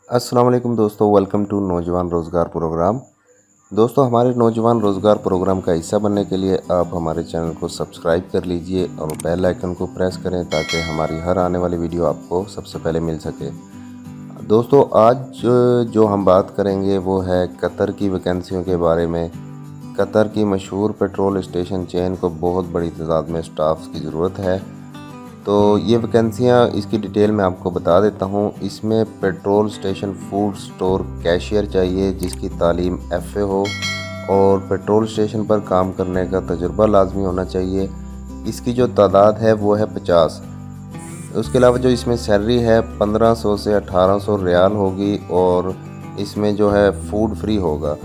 अस्सलाम वालेकुम दोस्तों, वेलकम टू नौजवान रोज़गार प्रोग्राम। दोस्तों, हमारे नौजवान रोज़गार प्रोग्राम का हिस्सा बनने के लिए आप हमारे चैनल को सब्सक्राइब कर लीजिए और बेल आइकन को प्रेस करें ताकि हमारी हर आने वाली वीडियो आपको सबसे पहले मिल सके। दोस्तों, आज जो हम बात करेंगे वो है कतर की वैकेंसियों के बारे में। कतर की मशहूर पेट्रोल स्टेशन चेन को बहुत बड़ी तादाद में स्टाफ की ज़रूरत है। तो ये वैकेंसियाँ इसकी डिटेल में आपको बता देता हूँ। इसमें petrol station food store cashier चाहिए जिसकी तालीम FA हो और पेट्रोल स्टेशन पर काम करने का तजुर्बा लाजमी होना चाहिए। इसकी जो तादाद है वो है 50। उसके अलावा जो इसमें सैलरी है 1500 से 1800 रियाल होगी और इसमें जो है फूड फ्री होगा।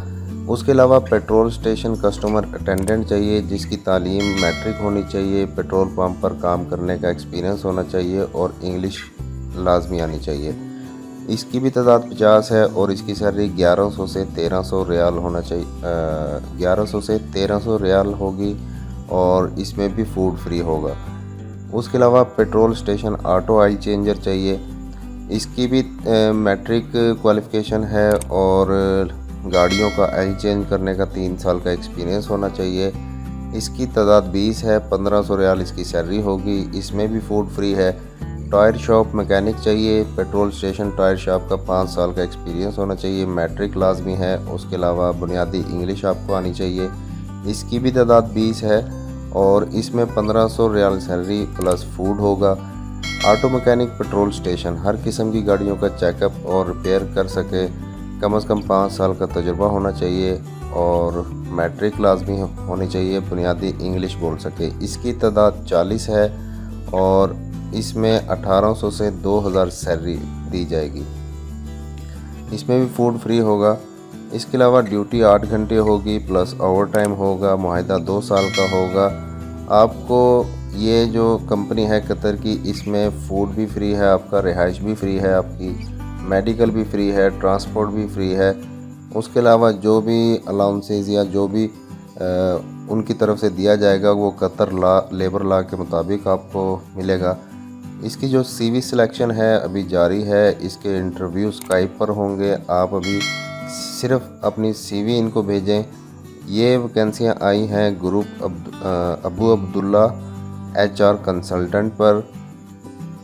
उसके अलावा पेट्रोल स्टेशन कस्टमर अटेंडेंट चाहिए जिसकी तालीम मैट्रिक होनी चाहिए, पेट्रोल पंप पर काम करने का एक्सपीरियंस होना चाहिए और इंग्लिश लाजमी आनी चाहिए। इसकी भी तादाद 50 है और इसकी सैलरी 1100 से 1300 रियाल होना चाहिए। 1100 से 1300 रियाल होगी और इसमें भी फूड फ्री होगा। उसके अलावा petrol station auto oil changer चाहिए। इसकी भी मैट्रिक क्वालिफ़िकेशन है और गाड़ियों का ऑयल चेंज करने का 3 साल का एक्सपीरियंस होना चाहिए। इसकी तादाद 20 है, 1500 रियाल इसकी सैलरी होगी। इसमें भी फूड फ्री है। टायर शॉप मैकेनिक चाहिए। पेट्रोल स्टेशन टायर शॉप का 5 साल का एक्सपीरियंस होना चाहिए, मैट्रिक लाजमी है। उसके अलावा बुनियादी इंग्लिश आपको आनी चाहिए। इसकी भी तादाद 20 है और इसमें 1500 रियाल सैलरी प्लस फूड होगा। ऑटो मैकेनिक पेट्रोल स्टेशन हर किस्म की गाड़ियों का चेकअप और रिपेयर कर सके, कम से कम 5 साल का तजुर्बा होना चाहिए और मैट्रिक लाजमी होनी चाहिए, बुनियादी इंग्लिश बोल सके। इसकी तादाद 40 है और इसमें 1800 से 2000 सैलरी दी जाएगी। इसमें भी फूड फ्री होगा। इसके अलावा ड्यूटी 8 घंटे होगी प्लस ओवर टाइम होगा। मुआहिदा 2 साल का होगा। आपको ये जो कंपनी है कतर की, इसमें फूड भी फ्री है, आपका रिहाइश भी फ्री है, आपकी मेडिकल भी फ्री है, ट्रांसपोर्ट भी फ्री है। उसके अलावा जो भी अलाउंसेस या जो भी उनकी तरफ से दिया जाएगा वो कतर लेबर लॉ के मुताबिक आपको मिलेगा। इसकी जो CV सिलेक्शन है अभी जारी है। इसके इंटरव्यू स्काइप पर होंगे। आप अभी सिर्फ अपनी CV इनको भेजें। ये वैकेंसियाँ आई हैं group Abu Abdullah HR consultant पर।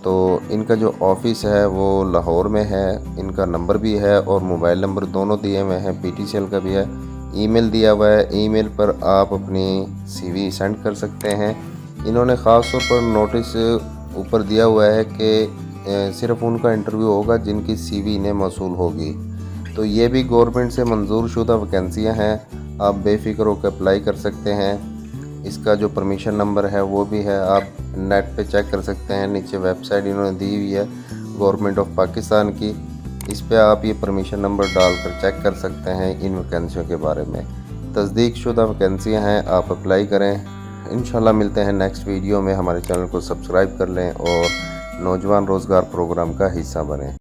तो इनका जो ऑफ़िस है वो लाहौर में है। इनका नंबर भी है और मोबाइल नंबर दोनों दिए हुए हैं, PTCL का भी है। ईमेल दिया हुआ है, ईमेल पर आप अपनी CV सेंड कर सकते हैं। इन्होंने ख़ास तौर पर नोटिस ऊपर दिया हुआ है कि सिर्फ उनका इंटरव्यू होगा जिनकी CV इन्हें मौसूल होगी। तो ये भी गवर्नमेंट से मंजूर शुदा वैकेंसियाँ हैं, आप बेफ़िक्र होकर अप्लाई कर सकते हैं। इसका जो परमिशन नंबर है वो भी है, आप नेट पे चेक कर सकते हैं। नीचे वेबसाइट इन्होंने दी हुई है गवर्नमेंट ऑफ पाकिस्तान की, इस पे आप ये परमिशन नंबर डालकर चेक कर सकते हैं इन वैकेंसियों के बारे में। तस्दीक शुदा वैकेंसियाँ हैं, आप अप्लाई करें। इंशाल्लाह मिलते हैं नेक्स्ट वीडियो में। हमारे चैनल को सब्सक्राइब कर लें और नौजवान रोज़गार प्रोग्राम का हिस्सा बनें।